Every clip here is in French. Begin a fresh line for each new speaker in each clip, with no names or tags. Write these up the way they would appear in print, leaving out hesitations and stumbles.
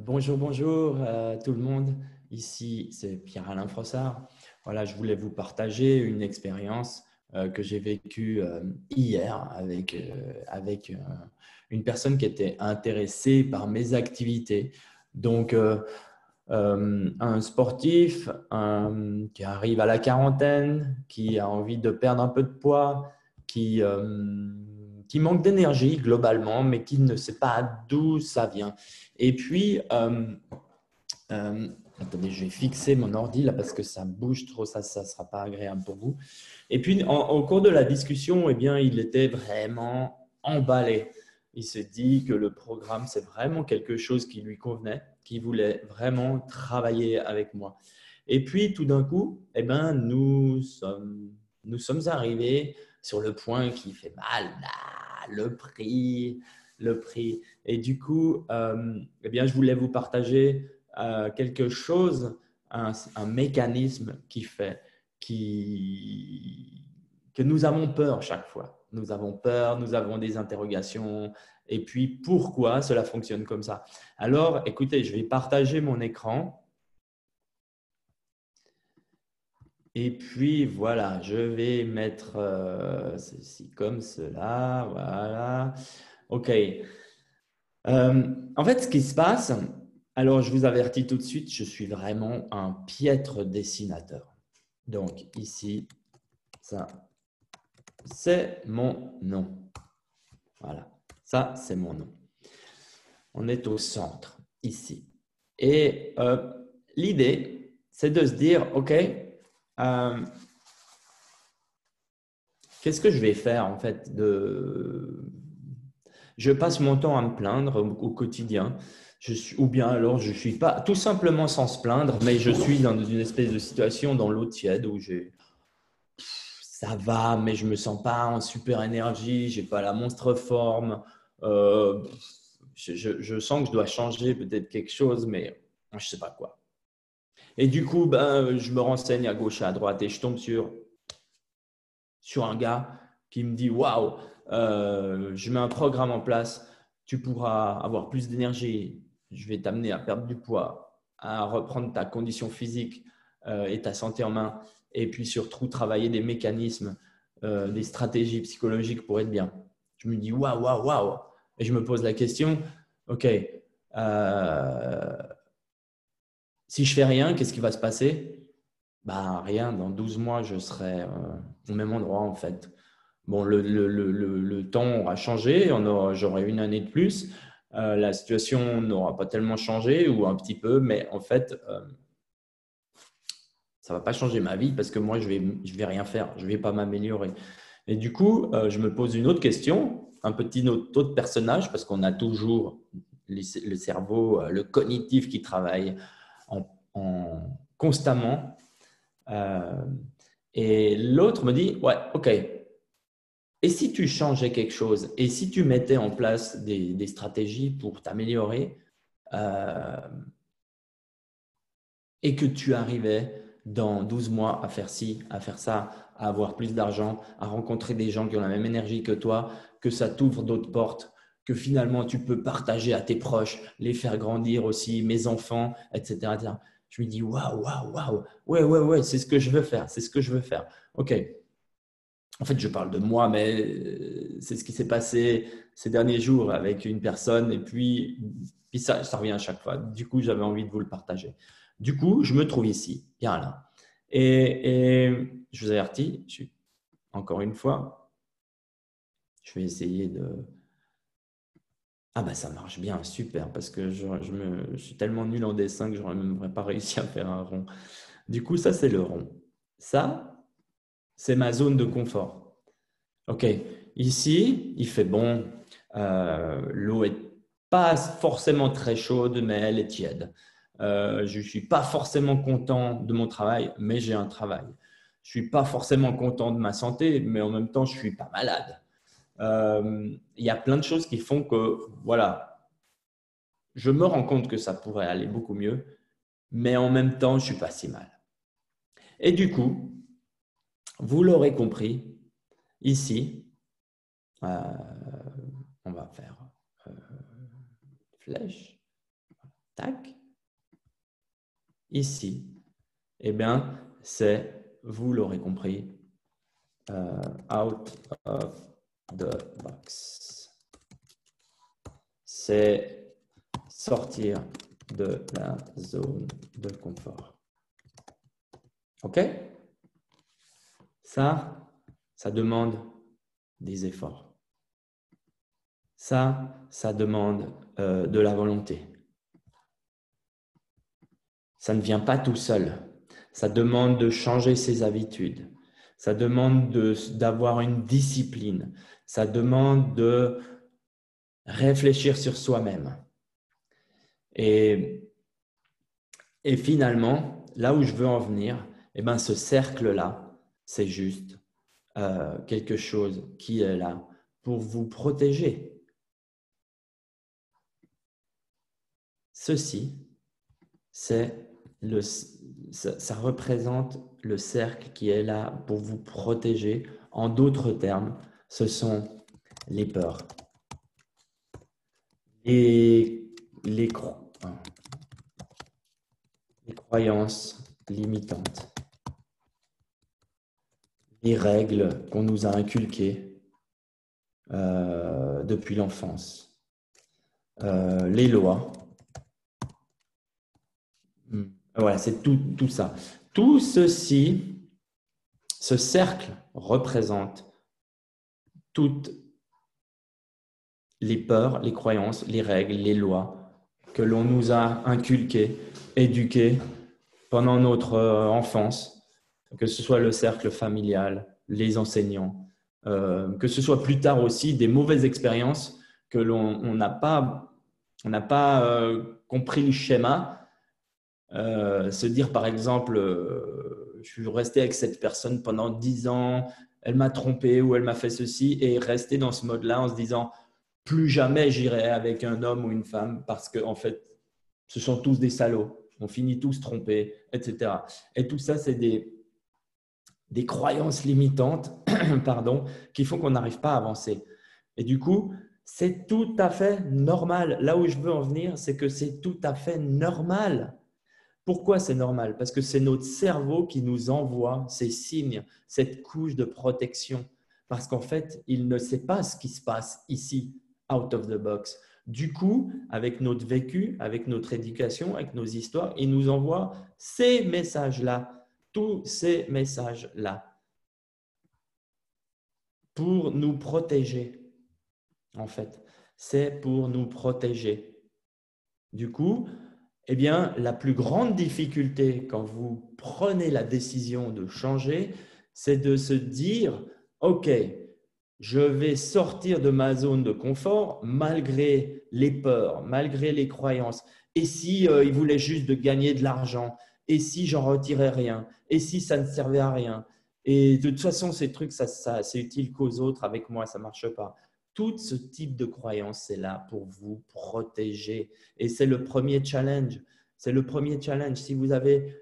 Bonjour, bonjour tout le monde. Ici, c'est Pierre-Alain Frossard. Voilà, je voulais vous partager une expérience que j'ai vécue hier avec une personne qui était intéressée par mes activités. Donc, un sportif qui arrive à la quarantaine, qui a envie de perdre un peu de poids, qui manque d'énergie globalement, mais qui ne sait pas d'où ça vient. Et puis, euh, attendez, je vais fixer mon ordi là parce que ça bouge trop, ça ne sera pas agréable pour vous. Et puis, au cours de la discussion, eh bien, il était vraiment emballé. Il s'est dit que le programme, c'est vraiment quelque chose qui lui convenait, qu'il voulait vraiment travailler avec moi. Et puis, tout d'un coup, eh ben, nous sommes arrivés sur le point qui fait mal, là, le prix, le prix. Et du coup, eh bien, je voulais vous partager quelque chose, un mécanisme qui fait que nous avons peur chaque fois. Nous avons peur, nous avons des interrogations. Et puis, pourquoi cela fonctionne comme ça? Alors, écoutez, je vais partager mon écran. Et puis, voilà, je vais mettre ceci comme cela. Voilà. OK. En fait, ce qui se passe, alors je vous avertis tout de suite, je suis vraiment un piètre dessinateur. Donc, ici, ça, c'est mon nom. Voilà, ça, c'est mon nom. On est au centre, ici. Et l'idée, c'est de se dire, OK, qu'est-ce que je vais faire en fait Je passe mon temps à me plaindre au quotidien. Ou bien alors je suis pas tout simplement sans se plaindre, mais je suis dans une espèce de situation dans l'eau tiède où ça va, mais je me sens pas en super énergie, j'ai pas la monstre forme. Euh, je sens que je dois changer peut-être quelque chose, mais je sais pas quoi. Et du coup, ben, je me renseigne à gauche et à droite et je tombe sur un gars qui me dit waouh, je mets un programme en place, tu pourras avoir plus d'énergie, je vais t'amener à perdre du poids, à reprendre ta condition physique et ta santé en main, et puis surtout travailler des mécanismes, des stratégies psychologiques pour être bien. Je me dis waouh, waouh, waouh, et je me pose la question, ok, si je fais rien, qu'est-ce qui va se passer? Bah, rien, dans 12 mois, je serai au même endroit en fait. Bon, le temps aura changé, j'aurai une année de plus. La situation n'aura pas tellement changé ou un petit peu, mais en fait, ça ne va pas changer ma vie parce que moi, je vais rien faire, je ne vais pas m'améliorer. Et du coup, je me pose une autre question, un petit autre personnage, parce qu'on a toujours le cerveau, le cognitif qui travaille constamment. Euh, et l'autre me dit, ouais, ok. Et si tu changeais quelque chose, et si tu mettais en place des stratégies pour t'améliorer, euh, et que tu arrivais dans 12 mois à faire ci, à faire ça, à avoir plus d'argent, à rencontrer des gens qui ont la même énergie que toi, que ça t'ouvre d'autres portes, que finalement tu peux partager à tes proches, les faire grandir aussi, mes enfants, etc. etc. Je me dis, waouh, waouh, waouh, ouais, ouais, ouais, c'est ce que je veux faire, c'est ce que je veux faire. OK. En fait, je parle de moi, mais c'est ce qui s'est passé ces derniers jours avec une personne, et puis ça revient à chaque fois. Du coup, j'avais envie de vous le partager. Du coup, je me trouve ici, bien là. Et je vous avertis, encore une fois, je vais essayer de… Ah bah ça marche bien, super, parce que je suis tellement nul en dessin que je n'aurais même pas réussi à faire un rond. Du coup, ça, c'est le rond. Ça, c'est ma zone de confort. Ok, ici, il fait bon. L'eau est pas forcément très chaude, mais elle est tiède. Je ne suis pas forcément content de mon travail, mais j'ai un travail. Je ne suis pas forcément content de ma santé, mais en même temps, je ne suis pas malade. Il y a plein de choses qui font que, voilà, je me rends compte que ça pourrait aller beaucoup mieux, mais en même temps, je ne suis pas si mal. Et du coup, vous l'aurez compris, ici, euh, on va faire… flèche. tac, ici, eh bien, c'est, vous l'aurez compris, out of the box. C'est sortir de la zone de confort. OK? Ça demande des efforts. Ça demande de la volonté. Ça ne vient pas tout seul. Ça demande de changer ses habitudes. Ça demande d'avoir une discipline. Ça demande de réfléchir sur soi-même. Et finalement, là où je veux en venir, eh ben, ce cercle-là, c'est juste quelque chose qui est là pour vous protéger. Ceci, ça représente le cercle qui est là pour vous protéger. En d'autres termes, ce sont les peurs, les croyances limitantes, les règles qu'on nous a inculquées depuis l'enfance, les lois. Voilà, c'est tout ça. Tout ceci, ce cercle représente toutes les peurs, les croyances, les règles, les lois que l'on nous a inculquées, éduquées pendant notre enfance, que ce soit le cercle familial, les enseignants, que ce soit plus tard aussi des mauvaises expériences que l'on n'a pas compris le schéma. Se dire par exemple, je suis resté avec cette personne pendant 10 ans, elle m'a trompé ou elle m'a fait ceci, et rester dans ce mode-là en se disant plus jamais j'irai avec un homme ou une femme parce que en fait, ce sont tous des salauds, on finit tous trompés, etc. Et tout ça, c'est des croyances limitantes pardon, qui font qu'on n'arrive pas à avancer. Et du coup, c'est tout à fait normal. Là où je veux en venir, c'est que c'est tout à fait normal. Pourquoi c'est normal? Parce que c'est notre cerveau qui nous envoie ces signes, cette couche de protection. Parce qu'en fait, il ne sait pas ce qui se passe ici, out of the box. Du coup, avec notre vécu, avec notre éducation, avec nos histoires, il nous envoie ces messages-là, tous ces messages-là, pour nous protéger, en fait. C'est pour nous protéger. Du coup, eh bien, la plus grande difficulté quand vous prenez la décision de changer, c'est de se dire « Ok, je vais sortir de ma zone de confort malgré les peurs, malgré les croyances. Et si il voulait juste de gagner de l'argent? Et si j'en retirais rien? Et si ça ne servait à rien? Et de toute façon, ces trucs, c'est utile qu'aux autres. Avec moi, ça ne marche pas. » Tout ce type de croyance, c'est là pour vous protéger. Et c'est le premier challenge. C'est le premier challenge. Si vous avez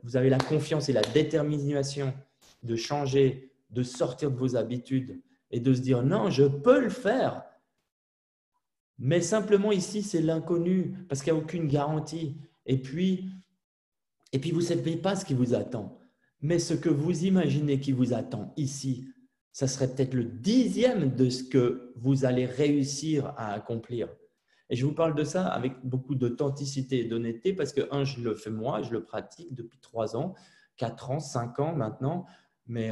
la confiance et la détermination de changer, de sortir de vos habitudes et de se dire non, je peux le faire. Mais simplement ici, c'est l'inconnu parce qu'il n'y a aucune garantie. Et puis vous ne savez pas ce qui vous attend. Mais ce que vous imaginez qui vous attend ici, ça serait peut-être le 10e de ce que vous allez réussir à accomplir. Et je vous parle de ça avec beaucoup d'authenticité et d'honnêteté parce que, je le fais moi, je le pratique depuis 3 ans, 4 ans, 5 ans maintenant. Mais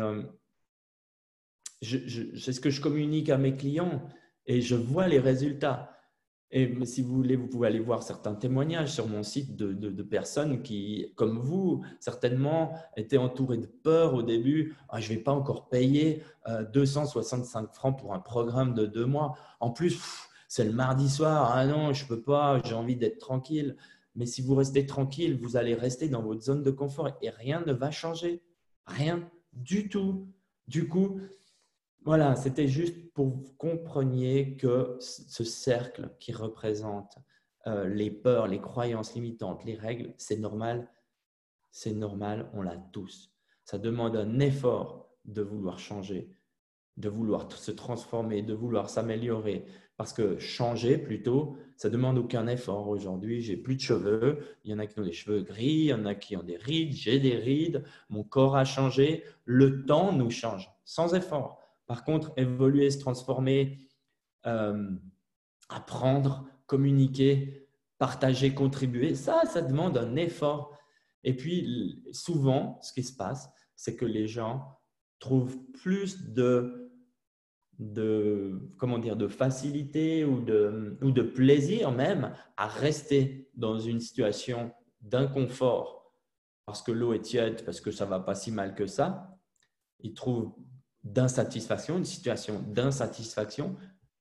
c'est ce que je communique à mes clients et je vois les résultats. Et si vous voulez, vous pouvez aller voir certains témoignages sur mon site de personnes qui, comme vous, certainement étaient entourées de peur au début. Ah, je ne vais pas encore payer 265 francs pour un programme de 2 mois. En plus, c'est le mardi soir. Ah non, je ne peux pas, j'ai envie d'être tranquille. Mais si vous restez tranquille, vous allez rester dans votre zone de confort et rien ne va changer. Rien du tout. Du coup, voilà, c'était juste pour que vous compreniez que ce cercle qui représente les peurs, les croyances limitantes, les règles, c'est normal, on l'a tous. Ça demande un effort de vouloir changer, de vouloir se transformer, de vouloir s'améliorer, Parce que changer, plutôt, ça demande aucun effort. Aujourd'hui, j'ai plus de cheveux. Il y en a qui ont des cheveux gris, il y en a qui ont des rides. J'ai des rides. Mon corps a changé. Le temps nous change sans effort. Par contre, évoluer, se transformer, euh, apprendre, communiquer, partager, contribuer, ça demande un effort. Et puis, souvent, ce qui se passe, c'est que les gens trouvent plus comment dire, de facilité ou de plaisir même à rester dans une situation d'inconfort parce que l'eau est tiède, parce que ça ne va pas si mal que ça. Ils trouvent d'insatisfaction, une situation d'insatisfaction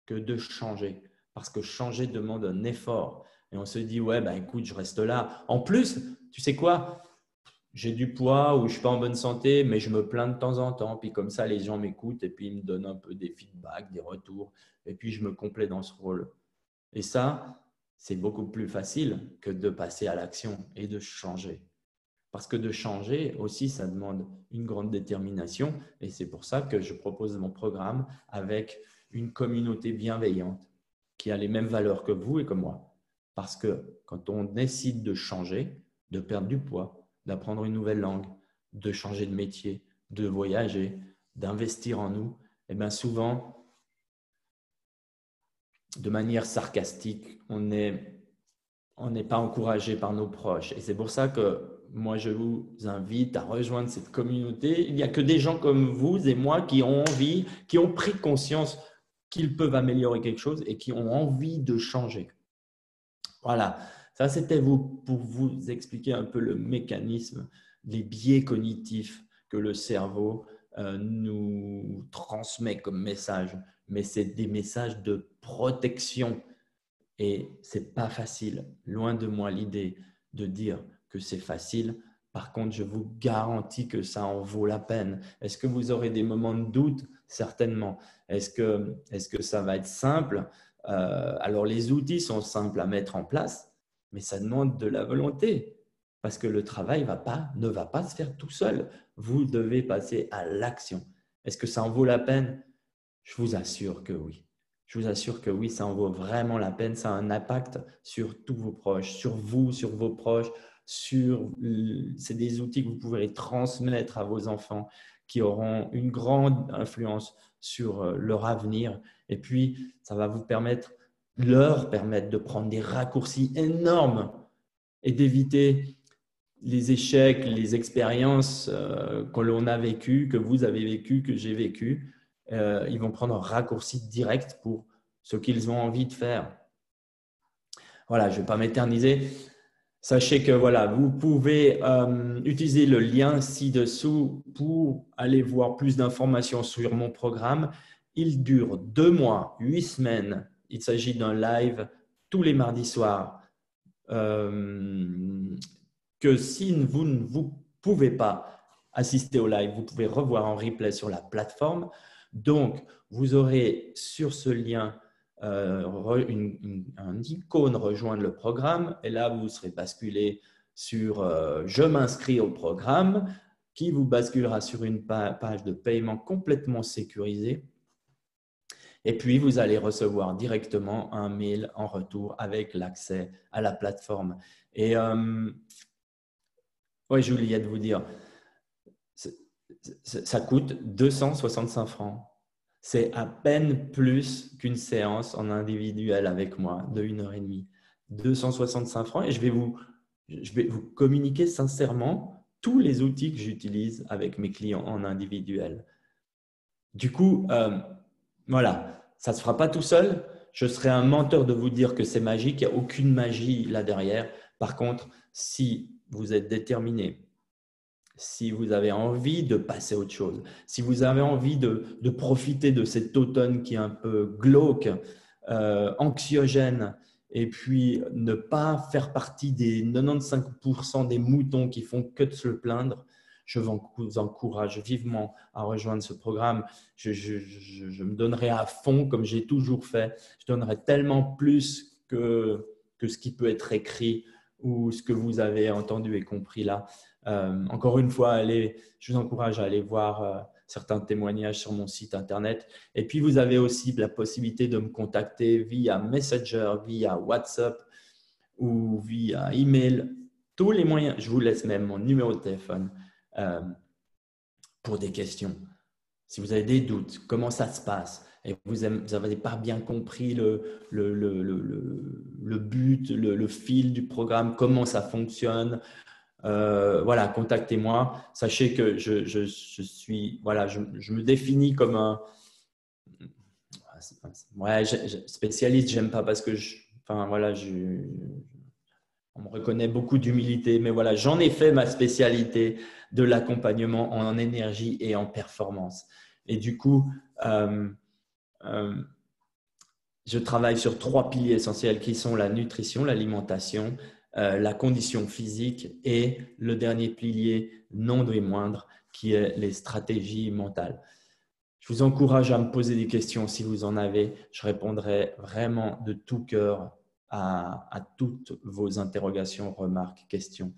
que de changer. Parce que changer demande un effort. Et on se dit, ouais, ben écoute, je reste là. En plus, tu sais quoi? J'ai du poids ou je ne suis pas en bonne santé, mais je me plains de temps en temps. Puis comme ça, les gens m'écoutent et puis ils me donnent un peu des feedbacks, des retours. Et puis je me complais dans ce rôle. Et ça, c'est beaucoup plus facile que de passer à l'action et de changer. Parce que de changer aussi, ça demande une grande détermination. Et c'est pour ça que je propose mon programme avec une communauté bienveillante qui a les mêmes valeurs que vous et que moi. Parce que quand on décide de changer, de perdre du poids, d'apprendre une nouvelle langue, de changer de métier, de voyager, d'investir en nous, et bien souvent, de manière sarcastique, on n'est pas encouragé par nos proches. Et c'est pour ça que moi, je vous invite à rejoindre cette communauté. Il n'y a que des gens comme vous et moi qui ont envie, qui ont pris conscience qu'ils peuvent améliorer quelque chose et qui ont envie de changer. Voilà, ça c'était pour vous expliquer un peu le mécanisme, les biais cognitifs que le cerveau nous transmet comme message. Mais c'est des messages de protection. Et ce n'est pas facile. Loin de moi l'idée de dire que c'est facile. Par contre, je vous garantis que ça en vaut la peine. Est-ce que vous aurez des moments de doute? Certainement. Est-ce que ça va être simple? Alors, les outils sont simples à mettre en place, mais ça demande de la volonté parce que le travail ne va pas se faire tout seul. Vous devez passer à l'action. Est-ce que ça en vaut la peine? Je vous assure que oui. Je vous assure que oui, ça en vaut vraiment la peine. Ça a un impact sur tous vos proches, sur vous, sur vos proches. C'est des outils que vous pouvez transmettre à vos enfants qui auront une grande influence sur leur avenir. Et puis, ça va leur permettre de prendre des raccourcis énormes et d'éviter les échecs, les expériences que l'on a vécues, que vous avez vécues, que j'ai vécues. Ils vont prendre un raccourci direct pour ce qu'ils ont envie de faire. Voilà, je ne vais pas m'éterniser. Sachez que voilà, vous pouvez utiliser le lien ci-dessous pour aller voir plus d'informations sur mon programme. Il dure 2 mois, 8 semaines. Il s'agit d'un live tous les mardis soirs. Que si vous ne pouvez pas assister au live, vous pouvez revoir en replay sur la plateforme. Donc, vous aurez sur ce lien un icône rejoindre le programme et là, vous serez basculé sur je m'inscris au programme qui vous basculera sur une page de paiement complètement sécurisée. Et puis, vous allez recevoir directement un mail en retour avec l'accès à la plateforme. Et oui, j'ai oublié de vous dire, ça coûte 265 francs. C'est à peine plus qu'une séance en individuel avec moi de 1h30. 265 francs et je vais vous communiquer sincèrement tous les outils que j'utilise avec mes clients en individuel. Du coup, voilà, ça ne se fera pas tout seul. Je serai un menteur de vous dire que c'est magique. Il n'y a aucune magie là derrière. Par contre, si vous êtes déterminé, si vous avez envie de passer à autre chose, si vous avez envie de profiter de cet automne qui est un peu glauque, anxiogène, et puis ne pas faire partie des 95% des moutons qui font que de se plaindre, je vous encourage vivement à rejoindre ce programme. Je me donnerai à fond comme j'ai toujours fait. Je donnerai tellement plus que ce qui peut être écrit ou ce que vous avez entendu et compris là. Encore une fois, je vous encourage à aller voir certains témoignages sur mon site internet. Et puis, vous avez aussi la possibilité de me contacter via Messenger, via WhatsApp ou via email. Tous les moyens, je vous laisse même mon numéro de téléphone pour des questions. Si vous avez des doutes, comment ça se passe et vous n'avez pas bien compris le but, le fil du programme, comment ça fonctionne, voilà, contactez-moi. Sachez que je suis, voilà, je me définis comme un spécialiste. J'aime pas parce que enfin voilà, on me reconnaît beaucoup d'humilité, mais voilà, j'en ai fait ma spécialité de l'accompagnement en énergie et en performance. Et du coup, je travaille sur 3 piliers essentiels qui sont la nutrition, l'alimentation, la condition physique et le dernier pilier, non des moindres, qui est les stratégies mentales. Je vous encourage à me poser des questions si vous en avez. Je répondrai vraiment de tout cœur à toutes vos interrogations, remarques, questions.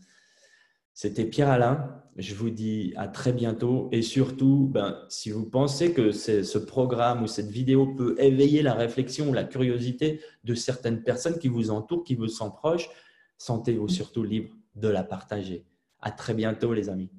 C'était Pierre-Alain. Je vous dis à très bientôt. Et surtout, si vous pensez que ce programme ou cette vidéo peut éveiller la réflexion ou la curiosité de certaines personnes qui vous entourent, qui vous sont proches, sentez-vous surtout libre de la partager. À très bientôt, les amis.